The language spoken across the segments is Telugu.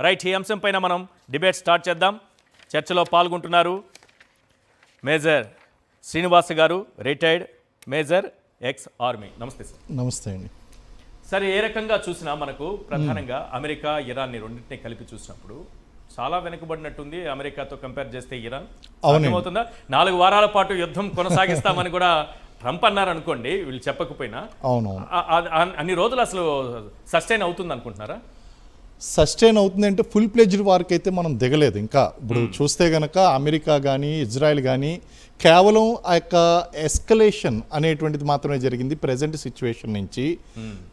రైట్, ఈ అంశం పైన మనం డిబేట్ స్టార్ట్ చేద్దాం. చర్చలో పాల్గొంటున్నారు మేజర్ శ్రీనివాస్ గారు, రిటైర్డ్ మేజర్, ఎక్స్ ఆర్మీ. నమస్తే సార్. నమస్తే అండి. సరే, ఏ రకంగా చూసినా మనకు ప్రధానంగా అమెరికా, ఇరాన్ని రెండింటినీ కలిపి చూసినప్పుడు చాలా వెనుకబడినట్టుంది. అమెరికాతో కంపేర్ చేస్తే ఇరాన్ అవుతుందా? 4 వారాల పాటు యుద్ధం కొనసాగిస్తామని కూడా ట్రంప్ అన్నారు అనుకోండి, వీళ్ళు చెప్పకపోయినా. అవును, అన్ని రోజులు అసలు సస్టైన్ అవుతుంది అనుకుంటున్నారా? సస్టైన్ అవుతుందంటే ఫుల్ ప్లెజ్డ్ వారికి అయితే మనం దిగలేదు ఇంకా. ఇప్పుడు చూస్తే గనక అమెరికా కానీ ఇజ్రాయెల్ కానీ కేవలం ఆ యొక్క ఎస్కలేషన్ అనేటువంటిది మాత్రమే జరిగింది ప్రజెంట్ సిచ్యువేషన్ నుంచి.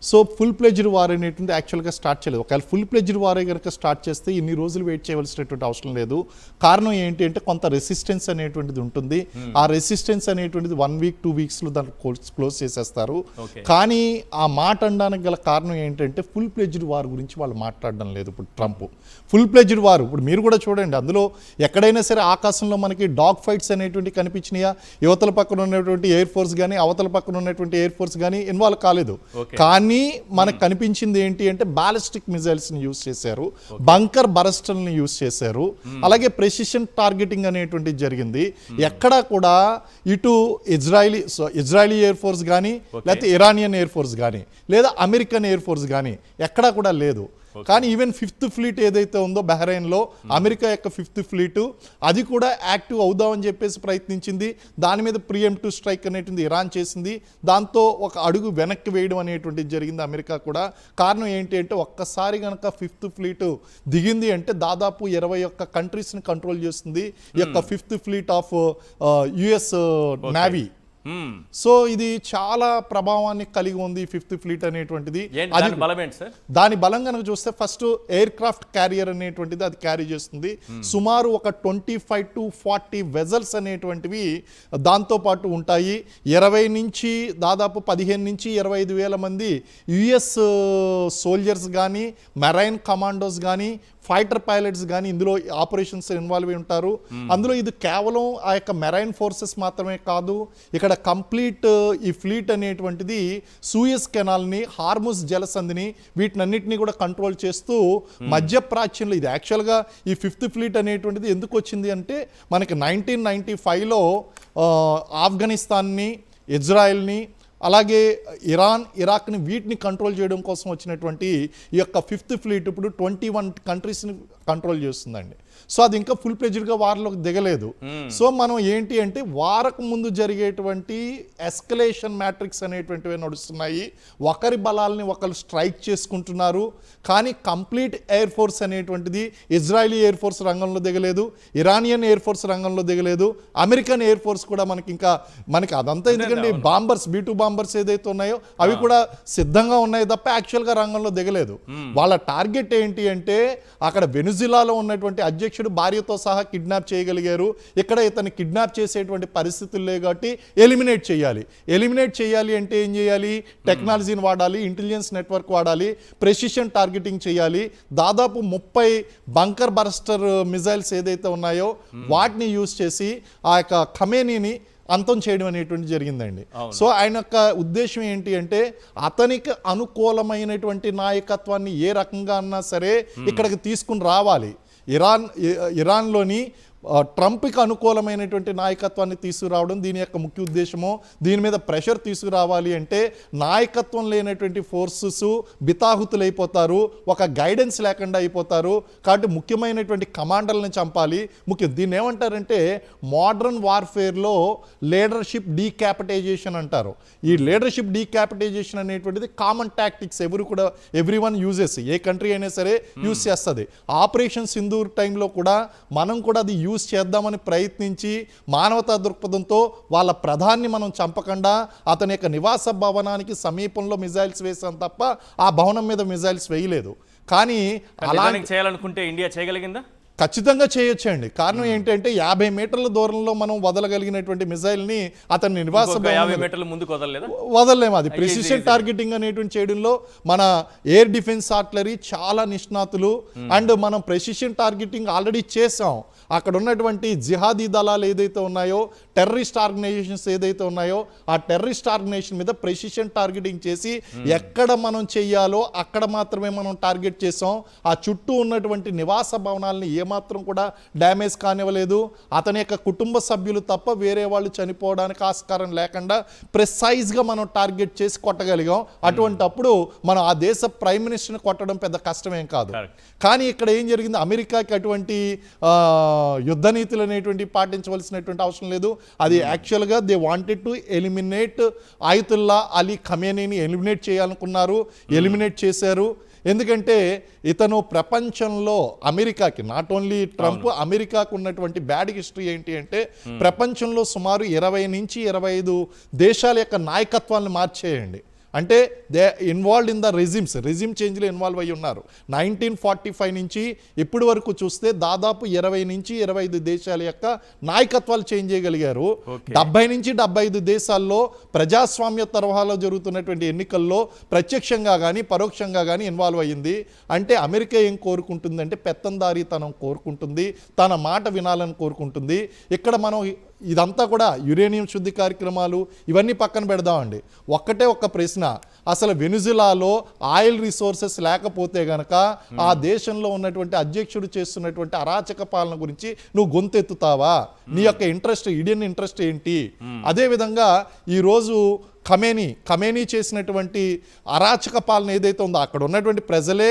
సో ఫుల్ ప్లెజ్డ్ వార్ అనేటువంటి యాక్చువల్గా స్టార్ట్ చేయలేదు. ఒకవేళ ఫుల్ ప్లెజ్డ్ వారే కనుక స్టార్ట్ చేస్తే ఇన్ని రోజులు వెయిట్ చేయవలసినటువంటి అవసరం లేదు. కారణం ఏంటి అంటే కొంత రెసిస్టెన్స్ అనేటువంటిది ఉంటుంది. ఆ రెసిస్టెన్స్ అనేటువంటిది 1 వీక్ 2 వీక్స్లో దాన్ని క్లోజ్ చేసేస్తారు. కానీ ఆ మాట అనడానికి గల కారణం ఏంటంటే ఫుల్ ప్లెజ్డ్ వార్ గురించి వాళ్ళు మాట్లాడడం లేదు. ఇప్పుడు ట్రంప్ ఫుల్ ప్లెజ్డ్ వార్, ఇప్పుడు మీరు కూడా చూడండి, అందులో ఎక్కడైనా సరే ఆకాశంలో మనకి డాగ్ ఫైట్స్ అనేటువంటి కనిపించినాయా? యువతల పక్కన ఉన్నటువంటి ఎయిర్ ఫోర్స్ కానీ అవతల పక్కన ఉన్నటువంటి ఎయిర్ ఫోర్స్ కానీ ఇన్వాల్వ్ కాలేదు. కానీ మనకు కనిపించింది ఏంటి అంటే బాలిస్టిక్ మిజైల్స్ని యూజ్ చేశారు, బంకర్ బరస్టర్ని యూజ్ చేశారు, అలాగే ప్రెసిషన్ టార్గెటింగ్ అనేటువంటిది జరిగింది. ఎక్కడా కూడా ఇటు ఇజ్రాయలీ ఎయిర్ ఫోర్స్ కానీ లేకపోతే ఇరానియన్ ఎయిర్ ఫోర్స్ కానీ లేదా అమెరికన్ ఎయిర్ ఫోర్స్ కానీ ఎక్కడా కూడా లేదు. కానీ ఈవెన్ 5th ఫ్లీట్ ఏదైతే ఉందో బహ్రెయిన్లో, అమెరికా యొక్క 5th ఫ్లీటు, అది కూడా యాక్టివ్ అవుదామని చెప్పేసి ప్రయత్నించింది. దాని మీద ప్రియంప్టివ్ స్ట్రైక్ అనేటువంటి ఇరాన్ చేసింది. దాంతో ఒక అడుగు వెనక్కి వేయడం అనేటువంటిది జరిగింది అమెరికా కూడా. కారణం ఏంటి అంటే ఒక్కసారి కనుక 5th ఫ్లీటు దిగింది అంటే దాదాపు 21 కంట్రీస్ని కంట్రోల్ చేస్తుంది ఈ యొక్క 5th fleet of US navy. So ఇది చాలా ప్రభావాన్ని కలిగి ఉంది 5th ఫ్లీట్ అనేటువంటిది. దాని బలం కనుక చూస్తే ఫస్ట్ ఎయిర్ క్రాఫ్ట్ క్యారియర్ అనేటువంటిది అది క్యారీ చేస్తుంది. సుమారు ఒక 25 to 40 వెజల్స్ అనేటువంటివి దాంతో పాటు ఉంటాయి. 20 నుంచి దాదాపు 15 నుంచి 25 వేల మంది యుఎస్ సోల్జర్స్ కానీ మెరైన్ కమాండోస్ కానీ ఫైటర్ పైలట్స్ కానీ ఇందులో ఆపరేషన్స్ ఇన్వాల్వ్ అయి ఉంటారు. అందులో ఇది కేవలం ఆ యొక్క మెరైన్ ఫోర్సెస్ మాత్రమే కాదు, ఇక్కడ కంప్లీట్ ఈ ఫ్లీట్ అనేటువంటిది సూయస్ కెనాల్ని, హార్ముజ్ జలసంధిని, వీటినన్నిటినీ కూడా కంట్రోల్ చేస్తూ మధ్యప్రాచ్యంలో ఇది యాక్చువల్గా ఈ 5th ఫ్లీట్ అనేటువంటిది ఎందుకు వచ్చింది అంటే మనకి 1995లో ఆఫ్ఘనిస్తాన్ని, ఇజ్రాయెల్ని, అలాగే ఇరాన్, ఇరాక్ని వీటిని కంట్రోల్ చేయడం కోసం వచ్చినటువంటి ఈ యొక్క 5th ఫ్లీట్ ఇప్పుడు 21 కంట్రీస్ని కంట్రోల్ చేస్తుందండి. సో అది ఇంకా ఫుల్ ప్లెజ్డ్గా వార్లోకి దిగలేదు. సో మనం ఏంటి అంటే వారకు ముందు జరిగేటువంటి ఎస్కలేషన్ మ్యాట్రిక్స్ అనేటువంటివి నడుస్తున్నాయి. ఒకరి బలాల్ని ఒకరు స్ట్రైక్ చేసుకుంటున్నారు. కానీ కంప్లీట్ ఎయిర్ ఫోర్స్ అనేటువంటిది ఇజ్రాయలీ ఎయిర్ ఫోర్స్ రంగంలో దిగలేదు, ఇరానియన్ ఎయిర్ ఫోర్స్ రంగంలో దిగలేదు, అమెరికన్ ఎయిర్ ఫోర్స్ కూడా మనకి అదంతా ఎందుకంటే బాంబర్స్, B-2 బాంబర్స్ ఏదైతే ఉన్నాయో అవి కూడా సిద్ధంగా ఉన్నాయి తప్ప యాక్చువల్గా రంగంలో దిగలేదు. వాళ్ళ టార్గెట్ ఏంటి అంటే అక్కడ వెనుజులాలో ఉన్నటువంటి అధ్యక్షుడు భార్యతో సహా కిడ్నాప్ చేయగలిగారు. ఇక్కడ ఇతన్ని కిడ్నాప్ చేసేటువంటి పరిస్థితులు లేవు కాబట్టి ఎలిమినేట్ చేయాలి అంటే ఏం చేయాలి? టెక్నాలజీని వాడాలి, ఇంటెలిజెన్స్ నెట్వర్క్ వాడాలి, ప్రెసిషన్ టార్గెటింగ్ చేయాలి. దాదాపు 30 బంకర్ బరస్టర్ మిజైల్స్ ఏదైతే ఉన్నాయో వాటిని యూజ్ చేసి ఆ యొక్క ఖమేనీని అంతం చేయడం అనేటువంటి జరిగిందండి. సో ఆయన యొక్క ఉద్దేశం ఏంటి అంటే అతనికి అనుకూలమైనటువంటి నాయకత్వాన్ని ఏ రకంగా అన్నా సరే ఇక్కడికి తీసుకుని రావాలి. ఇరాన్లోని ట్రంప్కి అనుకూలమైనటువంటి నాయకత్వాన్ని తీసుకురావడం దీని యొక్క ముఖ్య ఉద్దేశము. దీని మీద ప్రెషర్ తీసుకురావాలి అంటే నాయకత్వం లేనటువంటి ఫోర్సెస్ బితాహుతులైపోతారు, ఒక గైడెన్స్ లేకుండా అయిపోతారు. కాబట్టి ముఖ్యమైనటువంటి కమాండర్లను చంపాలి. దీన్ని ఏమంటారంటే మోడర్న్ వార్ఫేర్లో లీడర్షిప్ డీక్యాపిటైజేషన్ అంటారు. ఈ లీడర్షిప్ డీక్యాపిటైజేషన్ అనేటువంటిది common tactics everyone uses, ఏ కంట్రీ అయినా సరే యూజ్ చేస్తుంది. ఆపరేషన్ సింధూర్ టైంలో కూడా మనం కూడా అది యూజ్ చేద్దామని ప్రయత్నించి మానవతా దృక్పథంతో వాళ్ళ ప్రధాన్ని మనం చంపకుండా అతని యొక్క నివాస భవనానికి సమీపంలో మిజైల్స్ వేసాం తప్ప ఆ భవనం మీద మిజైల్స్ వేయలేదు. కానీ అలా చేయాలనుకుంటే ఇండియా చేయగలిగిందా? ఖచ్చితంగా చేయొచ్చండి. కారణం ఏంటంటే 50 మీటర్ల దూరంలో మనం వదలగలిగినటువంటి మిజైల్ని అతని నివాస వదలలేము. అది ప్రెసిషన్ టార్గెటింగ్ అనేటువంటి చేయడంలో మన ఎయిర్ డిఫెన్స్ ఆర్టిలరీ చాలా నిష్ణాతులు. అండ్ మనం ప్రెసిషన్ టార్గెటింగ్ ఆల్రెడీ చేసాం. అక్కడ ఉన్నటువంటి జిహాదీ దళాలు ఏదైతే ఉన్నాయో, టెర్రరిస్ట్ ఆర్గనైజేషన్స్ ఏదైతే ఉన్నాయో, ఆ టెర్రరిస్ట్ ఆర్గనైజేషన్ మీద ప్రెసిషన్ టార్గెటింగ్ చేసి ఎక్కడ మనం చెయ్యాలో అక్కడ మాత్రమే మనం టార్గెట్ చేసాం. ఆ చుట్టూ ఉన్నటువంటి నివాస భవనాలని ఏమాత్రం కూడా డ్యామేజ్ కానివ్వలేదు. అతని యొక్క కుటుంబ సభ్యులు తప్ప వేరే వాళ్ళు చనిపోవడానికి ఆస్కారం లేకుండా ప్రెసైజ్గా మనం టార్గెట్ చేసి కొట్టగలిగాం. అటువంటప్పుడు మనం ఆ దేశ ప్రైమ్ మినిస్టర్ని కొట్టడం పెద్ద కష్టమేం కాదు. కానీ ఇక్కడ ఏం జరిగింది, అమెరికాకి అటువంటి యుద్ధ నీతులు అనేటువంటి పాటించవలసినటువంటి అవసరం లేదు. అది యాక్చువల్గా they wanted to eliminate Ayatollah Ali ఖమేనీని ఎలిమినేట్ చేయాలనుకున్నారు, ఎలిమినేట్ చేశారు. ఎందుకంటే ఇతను ప్రపంచంలో అమెరికాకి, నాట్ ఓన్లీ ట్రంప్, అమెరికాకు ఉన్నటువంటి బ్యాడ్ హిస్టరీ ఏంటి అంటే ప్రపంచంలో సుమారు 20 నుంచి 25 దేశాల యొక్క నాయకత్వాలను మార్చేయండి. అంటే they involved in the regime చేంజ్లో ఇన్వాల్వ్ అయ్యి ఉన్నారు. 1945 నుంచి ఇప్పటి వరకు చూస్తే దాదాపు 20 నుంచి 25 దేశాల యొక్క నాయకత్వాలు చేంజ్ చేయగలిగారు. 70 నుంచి 75 దేశాల్లో ప్రజాస్వామ్య తరహాలో జరుగుతున్నటువంటి ఎన్నికల్లో ప్రత్యక్షంగా కానీ పరోక్షంగా కానీ ఇన్వాల్వ్ అయ్యింది. అంటే అమెరికా ఏం కోరుకుంటుందంటే పెత్తందారీతనం కోరుకుంటుంది, తన మాట వినాలని కోరుకుంటుంది. ఇక్కడ మనం ఇదంతా కూడా యురేనియం శుద్ధి కార్యక్రమాలు ఇవన్నీ పక్కన పెడదామండి. ఒక్కటే ఒక్క ప్రశ్న, అసలు వెనుజులాలో ఆయిల్ రిసోర్సెస్ లేకపోతే గనక ఆ దేశంలో ఉన్నటువంటి అధ్యక్షుడు చేస్తున్నటువంటి అరాచక పాలన గురించి నువ్వు గొంతెత్తుతావా? నీ యొక్క ఇంట్రెస్ట్, ఇండియన్ ఇంట్రెస్ట్ ఏంటి? అదేవిధంగా ఈరోజు ఖమేనీ చేసినటువంటి అరాచక పాలన ఏదైతే ఉందో, అక్కడ ఉన్నటువంటి ప్రజలే,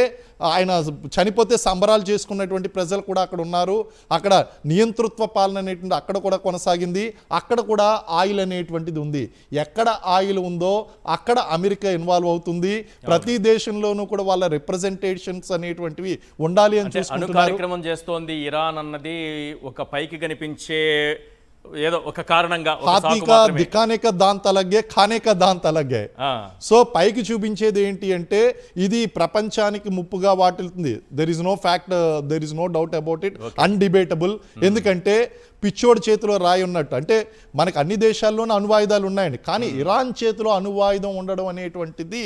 ఆయన చనిపోతే సంబరాలు చేసుకున్నటువంటి ప్రజలు కూడా అక్కడ ఉన్నారు. అక్కడ నియంతృత్వ పాలన అనేటువంటి అక్కడ కూడా కొనసాగింది. అక్కడ కూడా ఆయిల్ అనేటువంటిది ఉంది. ఎక్కడ ఆయిల్ ఉందో అక్కడ అమెరికా ఇన్వాల్వ్ అవుతుంది. ప్రతి దేశంలోనూ కూడా వాళ్ళ రిప్రజెంటేషన్స్ అనేటువంటివి ఉండాలి అని చూసుకుంటున్నారు. కార్యక్రమం చేస్తోంది ఇరాన్ అన్నది ఒక పైకి కనిపించే ఏదో ఒక కారణంగా దిఖానే కా దాన్ తలగ్గే, ఖానే కా దాన్ తలగ్గే. సో పైకి చూపించేది ఏంటి అంటే ఇది ప్రపంచానికి ముప్పుగా వాటిల్తుంది. There is no fact, there is no doubt about it, undebatable. ఎందుకంటే పిచ్చోడి చేతిలో రాయి ఉన్నట్టు. అంటే మనకు అన్ని దేశాల్లోనూ అణువాయుధాలు ఉన్నాయండి, కానీ ఇరాన్ చేతిలో అణువాయుధం ఉండడం అనేటువంటిది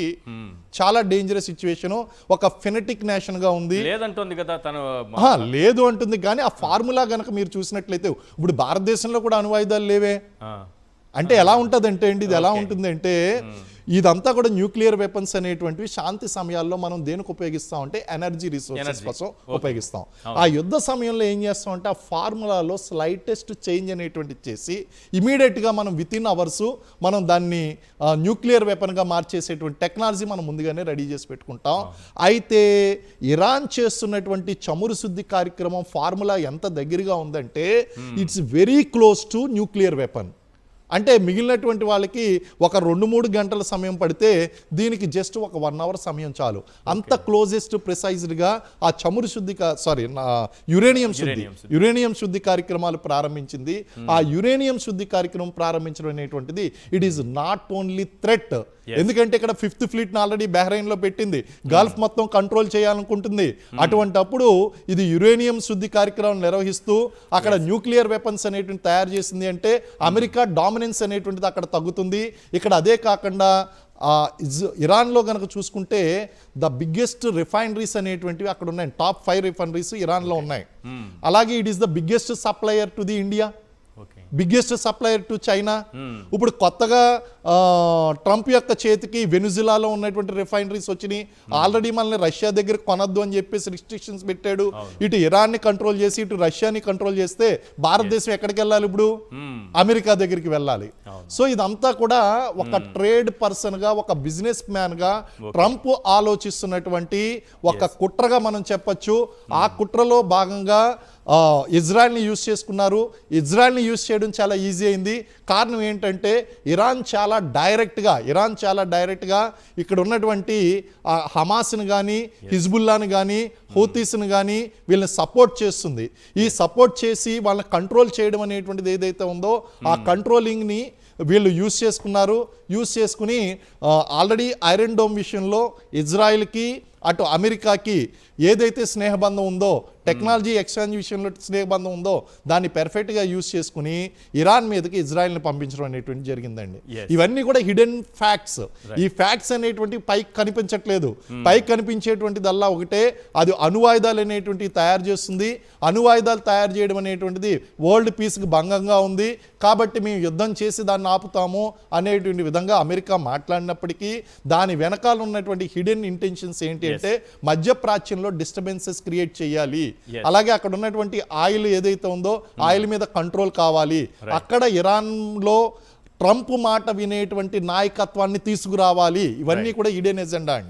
చాలా డేంజరస్ సిచ్యువేషన్. ఒక ఫెనటిక్ నేషన్ గా ఉంది. లేదంటుంది కదా తను, లేదు అంటుంది. కానీ ఆ ఫార్ములా గనక మీరు చూసినట్లయితే ఇప్పుడు భారతదేశంలో కూడా అణువాయుధాలు లేవే. అంటే ఎలా ఉంటుందంటే అండి, ఇది ఎలా ఉంటుందంటే ఇదంతా కూడా న్యూక్లియర్ వెపన్స్ అనేటువంటివి శాంతి సమయాల్లో మనం దేనికి ఉపయోగిస్తాం అంటే ఎనర్జీ రిసోర్సెస్ కోసం ఉపయోగిస్తాం. ఆ యుద్ధ సమయంలో ఏం చేస్తాం అంటే ఆ ఫార్ములాలో స్లైటెస్ట్ చేంజ్ అనేటువంటి చేసి ఇమీడియట్గా మనం విత్ ఇన్ అవర్స్ మనం దాన్ని న్యూక్లియర్ వెపన్గా మార్చేసేటువంటి టెక్నాలజీ మనం ముందుగానే రెడీ చేసి పెట్టుకుంటాం. అయితే ఇరాన్ చేస్తున్నటువంటి చమురు శుద్ధి కార్యక్రమం ఫార్ములా ఎంత దగ్గరగా ఉందంటే it's very close to nuclear weapon. అంటే మిగిలినటువంటి వాళ్ళకి ఒక 2-3 గంటల సమయం పడితే దీనికి జస్ట్ ఒక 1 అవర్ సమయం చాలు. అంత క్లోజెస్ట్ ప్రిసైజ్డ్గా ఆ చమురు శుద్ధి యురేనియం శుద్ధి కార్యక్రమాలు ప్రారంభించింది. ఆ యురేనియం శుద్ధి కార్యక్రమం ప్రారంభించడం అనేటువంటిది it is not only threat. ఎందుకంటే ఇక్కడ 5th ఫ్లీట్ ఆల్రెడీ బహ్రెయిన్లో పెట్టింది, గల్ఫ్ మొత్తం కంట్రోల్ చేయాలనుకుంటుంది. అటువంటప్పుడు ఇది యురేనియం శుద్ధి కార్యక్రమం నిర్వహిస్తూ అక్కడ న్యూక్లియర్ వెపన్స్ అనేటువంటి తయారు చేసింది. అంటే అమెరికా డామినెన్స్ అనేటువంటిది అక్కడ తగ్గుతుంది. ఇక్కడ అదే కాకుండా ఇరాన్లో కనుక చూసుకుంటే ద బిగ్గెస్ట్ రిఫైనరీస్ అనేటువంటివి అక్కడ ఉన్నాయి. టాప్ 5 రిఫైనరీస్ ఇరాన్లో ఉన్నాయి. అలాగే it is the biggest supplier to the India, biggest supplier to China. ఇప్పుడు కొత్తగా ట్రంప్ యొక్క చేతికి వెనుజులాలో ఉన్నటువంటి రిఫైనరీస్ వచ్చినాయి. ఆల్రెడీ మనల్ని రష్యా దగ్గర కొనద్దు అని చెప్పేసి రిస్ట్రిక్షన్స్ పెట్టాడు. ఇటు ఇరాన్ని కంట్రోల్ చేసి ఇటు రష్యాని కంట్రోల్ చేస్తే భారతదేశం ఎక్కడికి వెళ్ళాలి? ఇప్పుడు అమెరికా దగ్గరికి వెళ్ళాలి. సో ఇదంతా కూడా ఒక ట్రేడ్ పర్సన్ గా, ఒక బిజినెస్ మ్యాన్ గా ట్రంప్ ఆలోచిస్తున్నటువంటి ఒక కుట్రగా మనం చెప్పొచ్చు. ఆ కుట్రలో భాగంగా ఇజ్రాయెల్ని యూజ్ చేసుకున్నారు. ఇజ్రాయెల్ని యూజ్ చేయడం చాలా ఈజీ అయింది. కారణం ఏంటంటే ఇరాన్ చాలా డైరెక్ట్గా ఇక్కడ ఉన్నటువంటి హమాస్ని కానీ, హిజ్బుల్లాని కానీ, హూతీస్ని కానీ వీళ్ళని సపోర్ట్ చేస్తుంది. ఈ సపోర్ట్ చేసి వాళ్ళని కంట్రోల్ చేయడం అనేటువంటిది ఏదైతే ఉందో ఆ కంట్రోలింగ్ని వీళ్ళు యూజ్ చేసుకుని ఆల్రెడీ ఐరన్ డోమ్ విషయంలో ఇజ్రాయిల్కి అటు అమెరికాకి ఏదైతే స్నేహబంధం ఉందో, టెక్నాలజీ ఎక్స్చేంజ్ విషయంలో స్నేహబంధం ఉందో దాన్ని పెర్ఫెక్ట్గా యూజ్ చేసుకుని ఇరాన్ మీదకి ఇజ్రాయెల్ని పంపించడం అనేటువంటి జరిగిందండి. Yes. ఇవన్నీ కూడా హిడెన్ ఫ్యాక్ట్స్. ఈ ఫ్యాక్ట్స్ అనేటువంటి పైకి కనిపించట్లేదు. పైకి కనిపించేటువంటిదల్లా ఒకటే, అది అణువాయుధాలు అనేటువంటివి తయారు చేస్తుంది. అణువాయుధాలు తయారు చేయడం అనేటువంటిది వరల్డ్ పీస్కి భంగంగా ఉంది, కాబట్టి మేము యుద్ధం చేసి దాన్ని ఆపుతాము అనేటువంటి విధంగా అమెరికా మాట్లాడినప్పటికీ దాని వెనకాల ఉన్నటువంటి హిడెన్ ఇంటెన్షన్స్ ఏంటి అంటే మధ్యప్రాచ్యంలో డిస్టర్బెన్సెస్ క్రియేట్ చేయాలి. Yes. అలాగే అక్కడ ఉన్నటువంటి ఆయిల్ ఏదైతే ఉందో ఆయిల్ మీద కంట్రోల్ కావాలి. అక్కడ ఇరాన్లో ట్రంప్ మాట వినేటువంటి నాయకత్వాన్ని తీసుకురావాలి. ఇవన్నీ కూడా హిడెన్ ఎజెండా అండి.